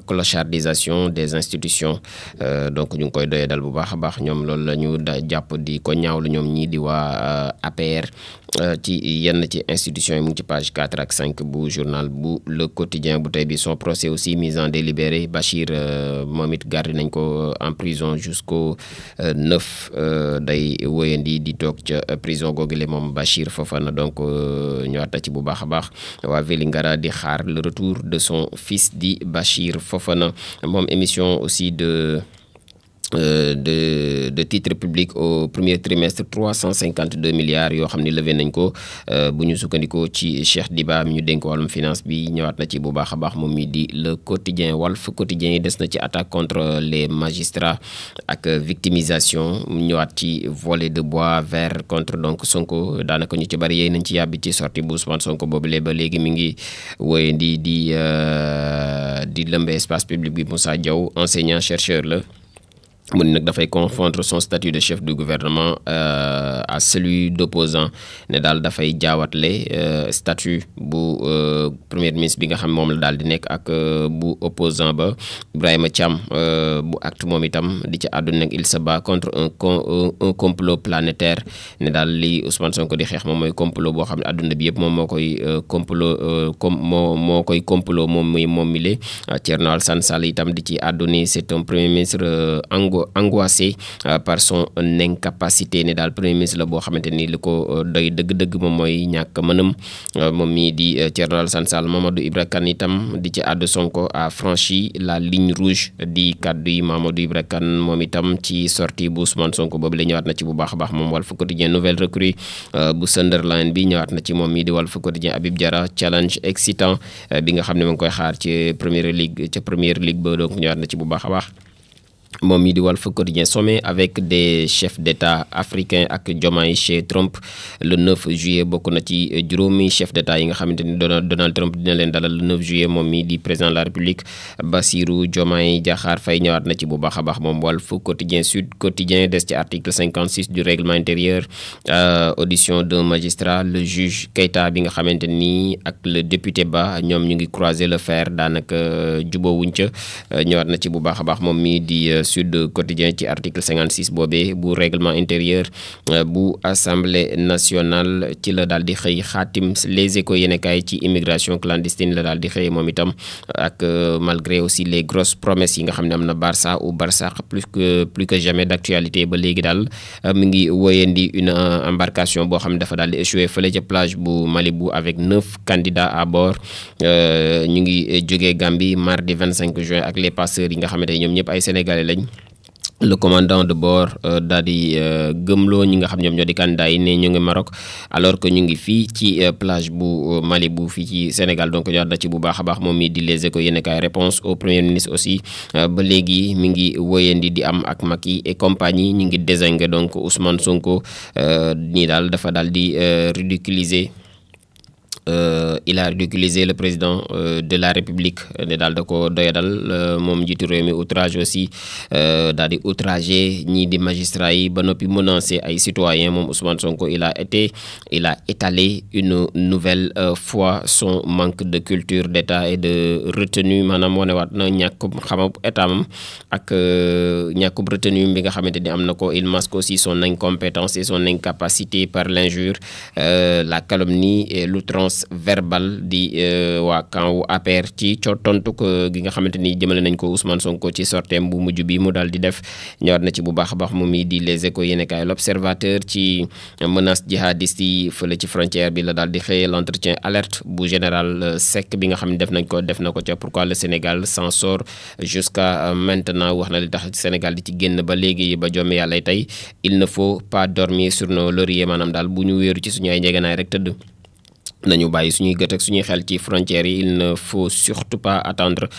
clochardisation des institutions donc ñu ngi koy doyee dal bu baax a baax ñoom loolu la ñu jàpp di ko ñaawlu ñoom ñii di waa APR ci yenn ci institutions yi mu ngi ci page 4 ak 5 bu journal bu Le Quotidien bu tey bi. Son procès aussi mis en délibéré Bachir moom it gardé nañ ko en prison jusqu'au 9 day wëyandi di toog ca prison googule moom Bachir Fofana donc ñëwaat na ci bu baax a baax waa Vélingara di xaar le retour de son fils di Bachir Fofana moom émission aussi de titre public au premier trimestre 352 milliards yoo xam ne levé nañ ko bu ñu sukkandikoo ci Cheikh Diba mi ñu dénk wàllum finance bi ñëwaat na ci bu baax a baax moom mi di Le Quotidien. Walf Quotidien yi des na ci attaque contre les magistrats ak victimisation ñëwaat ci volet de bois vert contre donc Sonko daanaka ñu ci bari yéey nañ ci yàbbi ci sortie bu Ousmane Sonko boobule ba léegi mi ngi wéyandi di lëmbe espace public bi. Moussa Diaw enseignant chercheur la mu ne nag dafay confondre son statut de chef du gouvernement à celui d'opposant ne daal dafay jaawatle statut bu premier ministre bi nga xam moom la daal di nekk ak bu opposant ba. Ibrahima Thiam bu acte moom itam di ci àdduna nag il se bat contre un complot planétaire ne daal li Ousmane Sonko di xeex moom mooy complot boo xam ne àdduna bi yëpp moom moo koy complot moo koy complot moom mi le. Thierno Alassane Sall itam di ci àdduna c'est un premier ministre angoissé par son incapacité ne daal premier ministre la boo xamante ni li ko doy dëgg-dëgg moom mooy ñàkk mënam moom mii di Thierno Alassane Sall. Mamadou Ibra Kane itam di ci àddu Sonko a franchi la ligne rouge di kàddu yi Mamadou Ibra Kane moom itam ci sortie bu Ousmane Sonko boobu la ñëwaat na ci bu baax a baax moom Walf Quotidien. Nouvelle recrue bu Sunderland bi ñëwaat na ci moom mii di Walf Quotidien. Habib Diarra challenge excitant bi nga xam ne ma ngi koy xaar ci première ligue ba donc ñëwaat na ci bu baax a baax moom mii di Walf Quotidien. Sommet avec des chefs d'État africains ak Diomaye chez Trump le 9 juillet bokk na ci juróomi chef d'État yi nga xamante ni Donald Trump dina leen dalal le 9 juillet moom mii di président de la République Bassirou Diomaye Diakhar Faye ñëwaat na ci bu baax a baax moom Walf Quotidien. Sud Quotidien des ci article 56 du règlement intérieur audition d'un magistrat. Le juge Keita bi nga xamante ni ak le député Ba ñoom ñu ngi croiser le fer daanaka jubóowuñ ca ñëwaat na ci bu baax a baax moom mii di Sud Quotidien ci article 56 boobee bu règlement intérieur bu assemblée nationale ci la daal di xëy xaatim. Les Échos yéenekaay ci immigration clandestine la daal di xëy moom itam ak malgré aussi les grosses promesses yi nga xam ne am na Barça ou Barsaq plus que jamais d'actualité ba léegi daal mi ngi woyandi une embarcation boo xam ne dafa daal di échoué fële ca plage bu Malibu avec 9 candidats à bord ñu ngi jógee Gambie mardi 25 juin ak les passeurs yi nga xamante ne ñoom ñëpp ay sénégalais lañ. Le commandant de bord daal di gëmloo ñi nga xam ñoom ñoo di candidat yi ne ñu ngi Maroc alors que ñu ngi fii ci plage bu Malibu fii ci Sénégal donc ñëwaat na ci bu baax a baax moom mii di Les Échos yéen kay réponse au premier ministre aussi ba léegi mi ngi wóyandi di am ak Macky et compagnie ñu ngi désingué donc Ousmane Sonko nii daal dafa daal di ridiculiser. Il a ridiculisé le président de la République ne daal da ko doyadal moom njiitu réew mi outrage aussi daal di outragé ñii di magistrats yi ba noppi menacé ay citoyens moom Ousmane Sonko il a étalé une nouvelle fois son manque de culture d'État et de retenue maanaam wonewaat na ñàkkub xamab état am ak ñàkkub retenue bi nga xamante ni am na ko. Il masque aussi son incompétence et son incapacité par l'injure la calomnie et l'outrance verbal di waa camp wu APR ci tontu ko gi nga xamante ni jëmale nañ ko Ousmane Sonko ci sorteem bu mujj bi mu daal di def ñëwaat na ci bu baax a baax moom mi di Les Échos yéenekaay. L'Observateur ci menace djihadiste yi fële ci frontière bi la daal di xëyee l'entretien alerte bu général Seck bi nga xam ne def na ko ca pourquoi le Sénégal s'en sort jusqu'à maintenant wax na li tax Sénégal di ci génn ba léegi ba jomme yàlla tey. Il ne faut pas dormir sur nos lauriers maanaam daal bu ñu wéeru ci suñu ay njëgënaay rek tëdd nañu bàyyi suñuy gët ak suñuy xel ci frontières yi. Il ne faut surtout pas attendre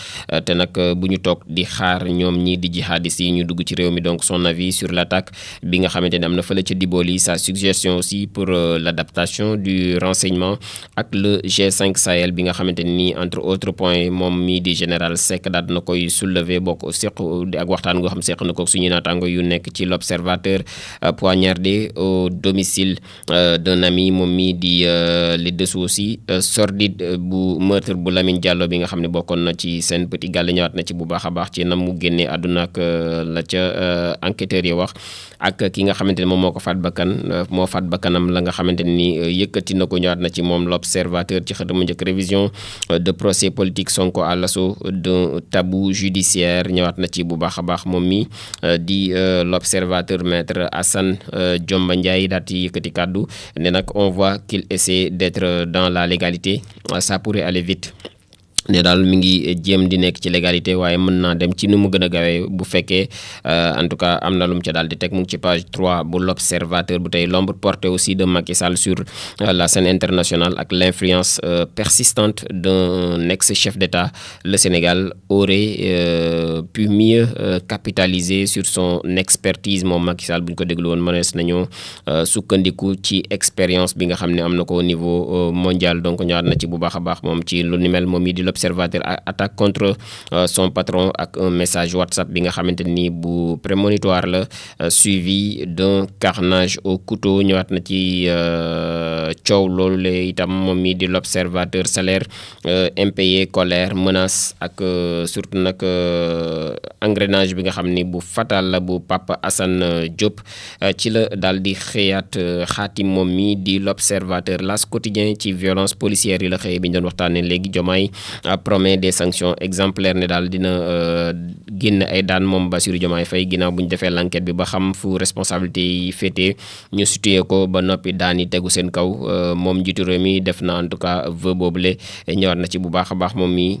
te nag bu ñu toog di xaar ñoom ñii di jihadistes yi ñu dugg ci réew mi. Donc son avis sur l'attaque bi nga xamante ne am na fële ca Diboli, sa suggestion aussi pour l'adaptation du renseignement ak le G5 Sahel bi nga xamante ni entre autres points moom mii di général Seck daal na koy soulever bokk seq ak waxtaan goo xam seq na ko suñuy naataango yu nekk ci L'Observateur. Poignardé au domicile d'un ami moom mii di les weesu aussi sordide bu meurtre bu Lamine Diallo bi nga xam ne bokkoon na ci seen petit gàll ñëwaat na ci bu baax a baax ci nam mu génnee àdduna ak la ca enquêteurs yi wax ak ki nga xamante ne moom moo ko faat bakkanam la nga xamante ni yëkkati na ko ñëwaat na ci moom l'observateur ci xëtamu njëkk révision de procès politique Sonko à l'assaut d'un tabou judiciaire ñëwaat na ci bu baax a baax moom mi di l'observateur maître Assane Diomba Ndiaye daal di yëkkati kàddu ne nag on voit qu'il essaie d'être dans la légalité ça pourrait aller vite ne daal mi ngi jéem di nekk ci légalité waaye mën naa dem ci nu mu gën a gawee bu fekkee en tout cas am na lu mu ca daal di teg mu ngi ci page 3 bu l'observateur bu tey l'ombre portée aussi de Macky Sall sur la scène internationale ak l'influence persistante d'un ex-chef d'État. Le Sénégal aurait pu mieux capitaliser sur son expertise moom Macky Sall bu ñu ko déglu woon mënees nañoo sukkandiku ci expérience bi nga xam ne am na ko au niveau mondial donc ñëwaat na ci bu baax a baax moom ci lu ni mel moom mi di l'observateur attaque contre son patron ak un message WhatsApp bi nga xamante ni bu prémonitoire la suivi d'un carnage au couteau ñëwaat na ci coow loolu la itam moom mi di l'observateur salaire impayé colère menace ak surtout nag engrenage bi nga xam ni bu fatal la bu Papa Assane Diop ci la daal di xëyaat xaatim moom mi di l'observateur L'As quotidien ci violence policière yi la xëyee bi ñu doon waxtaanee léegi Diomaye promet des sanctions exemplaires ne daal dina génn ay daan moom Bassirou Diomaye Faye ginnaaw bu ñu defee l'enquête bi ba xam fu responsabilité yi féetee ñu situé ko ba noppi daan yi tegu seen kaw moom njiitu réew mi def na en tout cas vœu boobule ñëwaat na ci bu baax a baax moom mi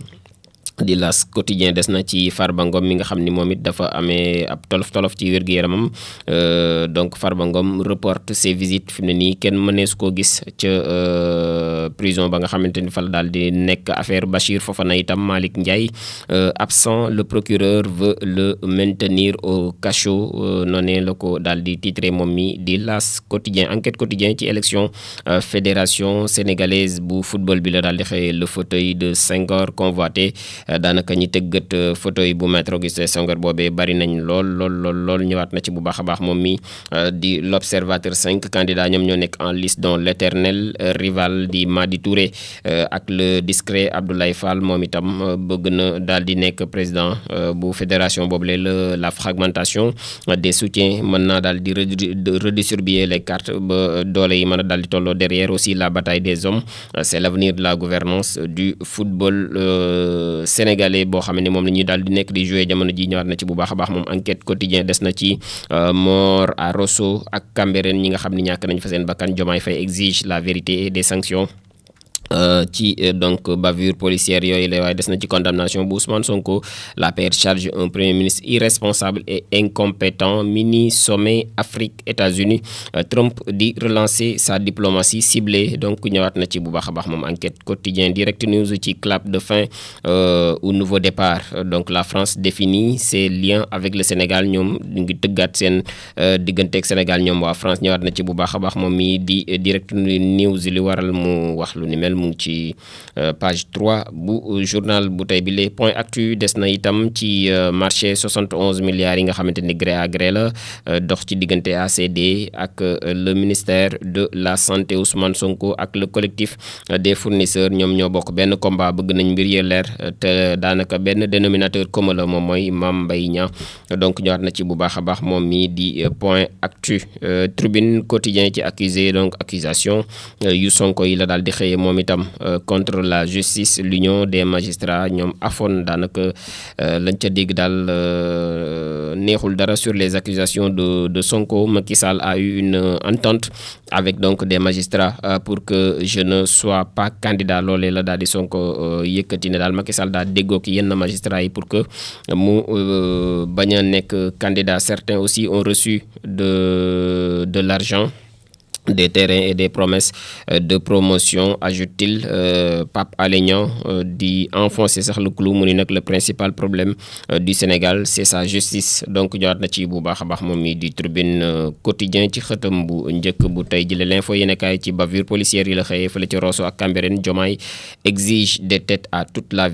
di L'As quotidien des na ci Farba Ngom mi nga xam ni moom it dafa amee ab tolof ci wér-gu-yaramam donc Farba Ngom reporte ses visites fi mu ne nii kenn mënees koo gis ca prison ba nga xamante ni fa la daal di nekk affaire Bachir Fofana itam Malick Ndiaye absent le procureur veut le maintenir au cachot noonee la ko daal di titré moom mi di L'As quotidien enquête quotidien ci élection fédération sénégalaise bu football bi la daal di xëy le fauteuil de Senghor convoité daanaka ñi tëggat fauteuil bu maître Augustin Senghor boobee bari nañ lool ñëwaat na ci bu baax a baax moom mi di l'observateur 5 candidats ñoom ñoo nekk en liste dont l'éternel rival di Madi Touré ak le discret Abdoulaye Fall moom itam bëgg na daal di nekk président bu fédération boobule la fragmentation des soutiens mën naa daal di redistribuer les cartes ba doole yi mën a daal di tolloo derrière aussi la bataille des hommes c'est l'avenir de la gouvernance du football sénégalais boo xam ne moom la ñuy daal di nekk di jouer jamono ji ñëwaat na ci bu baax a baax moom enquête quotidien des na ci mort à Rosso ak Cambérène ñi nga xam ne ñàkk nañ fa seen bakkan Diomaye Faye exige la vérité et des sanctions ci donc bavure policière yooyu la waaye des na ci condamnation bu Ousmane Sonko l'APR charge un premier ministre irresponsable et incompétent mini sommet Afrique États-Unis Trump di relancer sa diplomatie ciblée donc ñëwaat na ci bu baax a baax moom enquête quotidien direct news ci clap de fin au nouveau départ donc la France définit ses liens avec le Sénégal ñoom ñu ngi tëggaat seen diggante ak Sénégal ñoom waa France ñëwaat na ci bu baax a baax moom mi di direct news li waral mu wax lu ni mel mu ngi ci page 3 bu journal bu tey bi les points actu des na itam ci marché 71 milliards yi nga xamante ni gré à gré la dox ci diggante ACD ak le ministère de la santé Ousmane Sonko ak le collectif des fournisseurs ñoom ñoo bokk benn combat bëgg nañ mbir yee leer te daanaka benn dénominateur commun la moom mooy Mame Mbaye Niang donc ñëwaat na ci bu baax a baax moom mii di point actu tribune quotidien ci accusé donc accusation yu Sonko yi la daal di xëye moom itam contre la justice l'union des magistrats ñoom afoon daanaka lañ ca dégg daal neexul dara sur les accusations de Sonko. Macky Sall a eu une entente avec donc des magistrats pour que je ne sois pas candidat loolee la daal di Sonko yëkkati ne daal Macky Sall daal déggoo ki yenn magistrats yi pour que mu bañ a nekk candidat. Certains aussi ont reçu de l'argent, des terrains et des promesses de promotion, ajoute-t-il. Pape Alé Niang di enfoncer sax le clou mu ni nag le principal problème du Sénégal c'est sa justice donc ñëwaat na ci bu baax a baax moom mi di tribune quotidien ci xëtam bu njëkk bu tey jële l'info yéenekaay ci bavure policière yi la xëyee fële ci Rosso ak Cambérène. Diomaye exige des têtes à toute la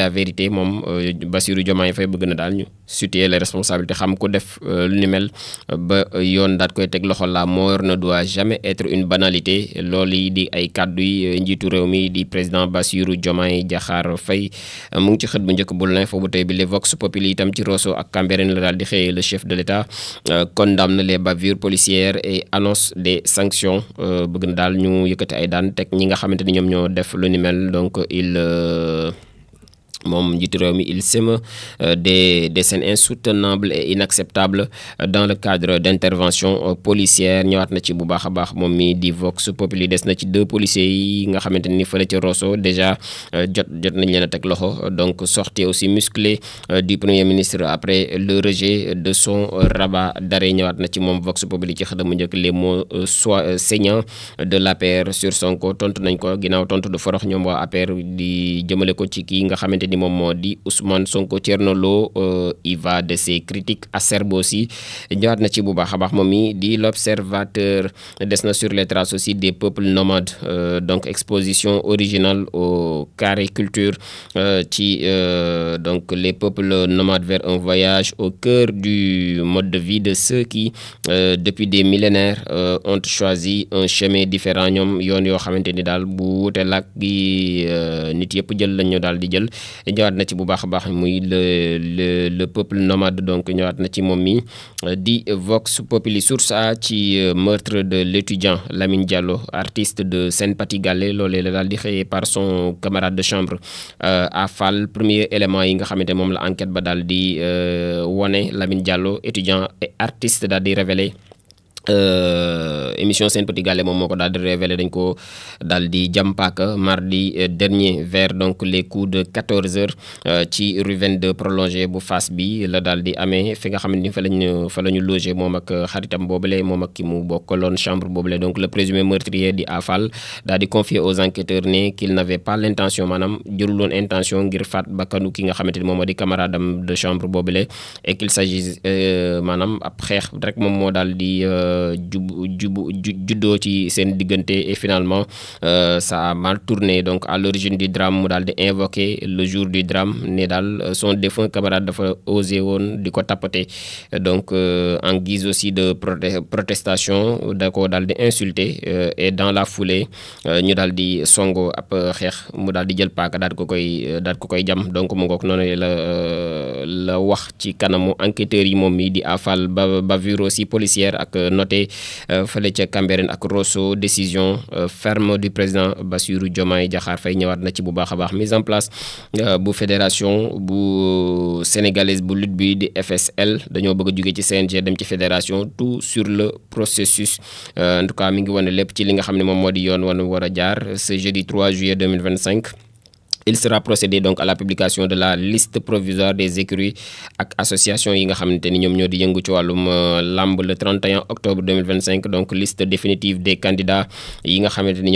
vérité moom Bassirou Diomaye Faye bëgg na daal ñu situer les responsabilités xam ko def lu ni mel ba yoon daat koy teg loxo. La mort ne doit jamais jamais être une banalité loolu yi di ay kàddu yi njiitu réew mi di président Bassirou Diomaye Diakhar Faye mu ngi ci xët bu njëkk bu l'info bu tey bi les Vox Populi itam ci Rosso ak Cambérène la daal di xëyee le chef de l'État condamne les bavures policières et annonce des sanctions bëgg na daal ñu yëkkati ay daan teg ñi nga xamante ni ñoom ñoo def lu ni mel donc moom njiitu réew mi il sème des scènes insoutenables et inacceptables dans le cadre d'intervention policière ñëwaat na ci bu baax a baax moom mi di Vox Populi des na ci 2 policiers yi nga xamante ni fële ci Rosso déjà jot nañ leen a teg loxo donc sortie aussi musclée du premier ministre après le rejet de son rabat d'arrêt ñëwaat na ci moom Vox Populi ci xëtamu njëkk les mots saignants de l'APR sur Sonko tontu nañ ko ginnaaw tontu du forox ñoom waa APR di jëmale ko ci kii nga xamante ni moom moo di Ousmane Sonko. Thierno Lo il va de ses critiques acerbes aussi ñëwaat na ci bu baax a baax moom mi di l'observateur des na sur les traces aussi des peuples nomades donc exposition originale au carré culture ci donc les peuples nomades vers un voyage au cœur du mode de vie de ceux qui depuis des millénaires ont choisi un chemin différent ñoom yoon yoo xamante ni daal bu wute lak gi nit yëpp jël lañu daal di jël ñëwaat na ci bu baax a baax muy le peuple nomade donc ñëwaat na ci moom mi di Vox Populi. Source A ci meurtre de l'étudiant Lamine Diallo artiste de Sen Pati Gallé loolee la daal di xëyee par son camarade de chambre à Fall premier élément yi nga xamante moom la enquête ba daal di wone Lamine Diallo étudiant et artiste daal di révélé émission Sen Petit Gallé moom moo ko daal di révélé dañ ko daal di jàmpaaka mardi dernier vers donc les coups de 14 heures ci rue 22 prolongé bu Fass bi la daal di amee fi nga xam ne fa la ñu logé moom ak xaritam boobule moom ak ki mu bokkaloon chambre boobule donc le présumé meurtrier di Afal daal di confier aux enquêteurs ne qu'il n'avait pas l'intention maanaam jëruloon intention ngir faat bakkanu ki nga xamante ni moom moo di camarade am de chambre boobule et qu'il s'agit maanaam ab xeex rek moom moo daal di juddoo ci seen diggante et finalement ça a mal tourné donc à l'origine du drame mu daal di invoquer le jour du drame ne daal son défunt camarade dafa osé woon di ko tapoter donc en guise aussi de protestation da ko daal di insulter et dans la foulée ñu daal di songo ab xeex mu daal di jël paaka daal ko koy jam donc mu ngoog noonu la wax ci kanamu enquêteurs yi moom mi di Afal bavure aussi policière ak noté fële ca Cambérène ak Rosso décision ferme du président Bassirou Diomaye Diakhar Faye ñëwaat na ci bu baax a baax mise en place bu fédération bu sénégalaise bu lutte bi di FSL dañoo bëgg a jóge ci CNG dem ci fédération tout sur le processus en tout cas mi ngi wane lépp ci li nga xam ne moom moo di yoon wan war a jaar ce jeudi 3 juillet 2025 il sera procédé donc à la publication de la liste provisoire des écuries ak association yi nga xamante ni ñoom ñoo di yëngu ci wàllum lamb le 31 octobre 2025 donc liste définitive des candidats yi nga xamante ni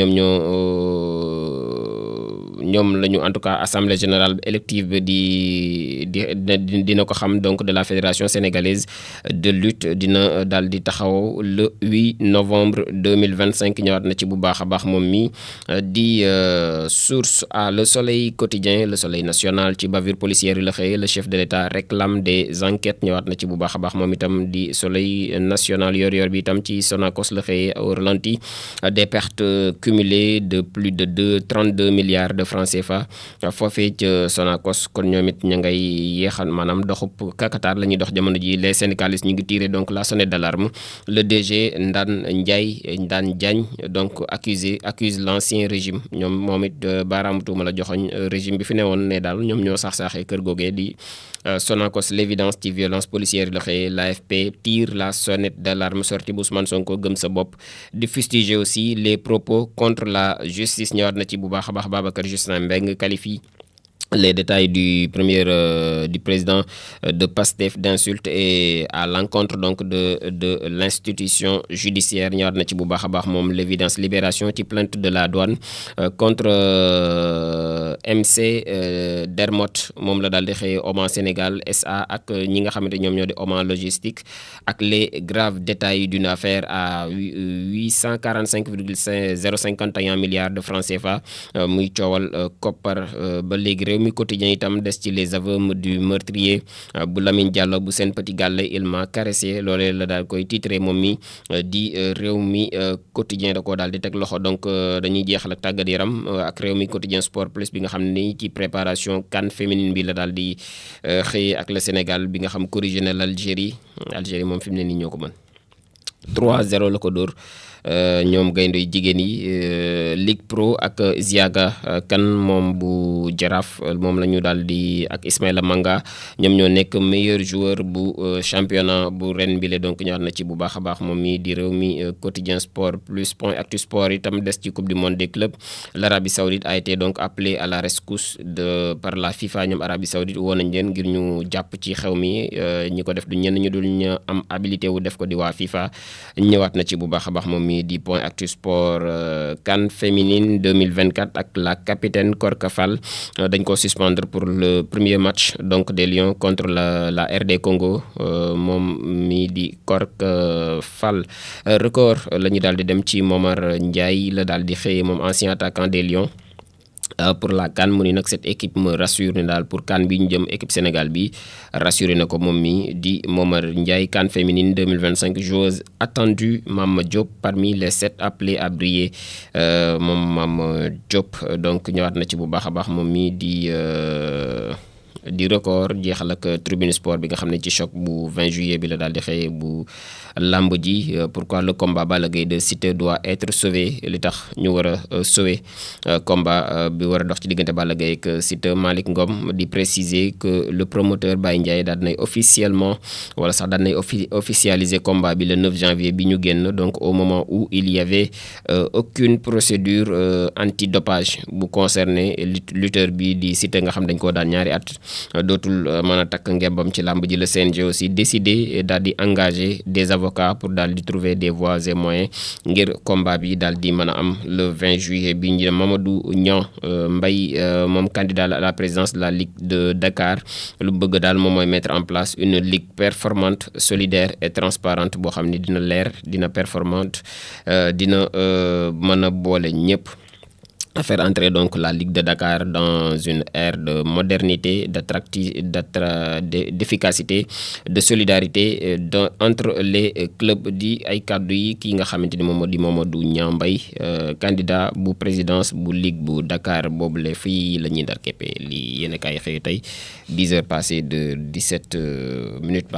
ñoom la ñu en tout cas assemblée générale élective bi dina ko xam donc de la fédération sénégalaise de lutte dina daal di taxaw le 8 novembre 2025 ñëwaat na ci bu baax a baax moom mi di source à Le Soleil quotidien Le Soleil national ci bavure policière yi la xëy le chef de l'État réclame des enquêtes ñëwaat na ci bu baax a baax moom itam di Soleil national yor bi itam ci Sonacos la xëy au ralenti des pertes cumulées de plus de 32 milliards de francs CFA foofee ca Sonacos kon ñoom it ña ngay yeexal maanaam doxub kakataar la ñuy dox jamono ji les syndicalistes ñu ngi tiré donc la sonnette d'alarme le DG Ndane Diagne donc accuse l'ancien régime moom it baaraamu tuuma la joxoñ régime bi fi newoon ne daal ñoom ñoo sax-saaxee kër googee di Sonacos l'évidence ci violence policière la xëy l'AFP tire la sonnette d'alarme sortie bu Ousmane Sonko gëm sa bopp di fustiger aussi les propos contre la justice ñëwaat na ci bu baax a baax Babacar Justin Mbengue qualifie les détails du président de PASTEF d'insultes et à l'encontre donc de l'institution judiciaire ñëwaat na ci bu baax a baax moom l'évidence libération ci plainte de la douane contre MC Dermotte moom la daal di xëy Oman Sénégal SA ak ñi nga xamante ñoom ñoo di Oman logistique ak les graves détails d'une affaire à 845,051 milliards de francs CFA muy coowal koppar ba léegi réew mi quotidien itam des ci les aveux du meurtrier bu Lamine Diallo bu Sen Petit Gallé, il m'a caressé loolee la daal koy titré moom mi di réew mi quotidien da koo daal di teg loxo. donc dañuy jeexal ak tàggat yaram ak réew mi quotidien sport plus bi nga xam ne ci préparation CAN féminine bi la daal di xëyee ak le Sénégal bi nga xam corrigé na l'Algérie moom fi mu ne nii ñoo ko mën 3-0 la ko dóor ñoom gaynde yu jigéen yi Ligue Pro ak Ziaga kan moom bu Jaraaf moom la ñu daal di ak Ismaïla Manga ñoom ñoo nekk meilleur joueur bu championnat bu ren bi le donc ñaar na ci bu baax a baax moom mi di réew mi quotidien sport plus point actu sport itam des ci coupe du monde des clubs. L'Arabie Saoudite a été donc appelée à la rescousse par la FIFA. ñoom Arabie Saoudite woo nañ leen ngir ñu jàpp ci xew mi ñi ko def du ñenn ñu dul ñu am habilité wu def ko di waa FIFA. ñëwaat na ci bu baax a baax moom mi di point actu sport CAN féminine 2024 ak la capitaine Korka Fall dañ ko suspendre pour le premier match donc des Lions contre la RD Congo moom mi di Korka Fall. record la ñu daal di dem ci Momar Ndiaye la daal di xëyee moom ancien attaquant des Lions. Pour la CAN mu ni nag cette équipe me rassure ne daal pour CAN bi ñu jëm équipe Sénégal bi rassuré na ko moom mi di Momar Ndiaye. CAN féminine 2025 joueuse attendue Mama Diop parmi les 7 appelés à briller moom Mama Diop donc ñëwaat na ci bu baax a baax moom mi di record jeexal ak tribune sport bi nga xam ne ci choc bu 20 juillet bi la daal di xëyee bu lamb ji pourquoi le combat Balla Gaye de Siteu doit être sauvé li tax ñu war a sauver combat bi war a dox ci diggante Balla Gaye ak Siteu. Malick Ngom di préciser que le promoteur Baye Ndiaye daal nay officiellement wala sax daal nay officialiser combat bi le 9 janvier bi ñu génn donc au moment où il y avait aucune procédure antidopage bu concerné lutteur bi di Siteu nga xam dañ koo daan ñaari at dootul mën a takk ngembam ci làmb ji. le CNG aussi décidé daal di engager des avocats pour daal di trouver des voies et moyens ngir combat bi daal di mën a am le 20 juillet bi ñu Mamadou Niang Mbaye moom candidat à la présidence de la Ligue de Dakar lu bëgg daal moom mooy mettre en place une ligue performante solidaire et transparente boo xam ni dina leer dina performante dina mën a boole ñëpp. Faire entrer donc la Ligue de Dakar dans une ère de modernité, d'efficacité, de solidarité entre les clubs di ay kàddu yi kii nga xamante ni moom moo di Mamadou Niang Mbaye candidat bu présidence bu Ligue bu Dakar boobule fii la ñuy ndar keppe li yéen a kaay xëy tey 10 heures passées de 17 minutes.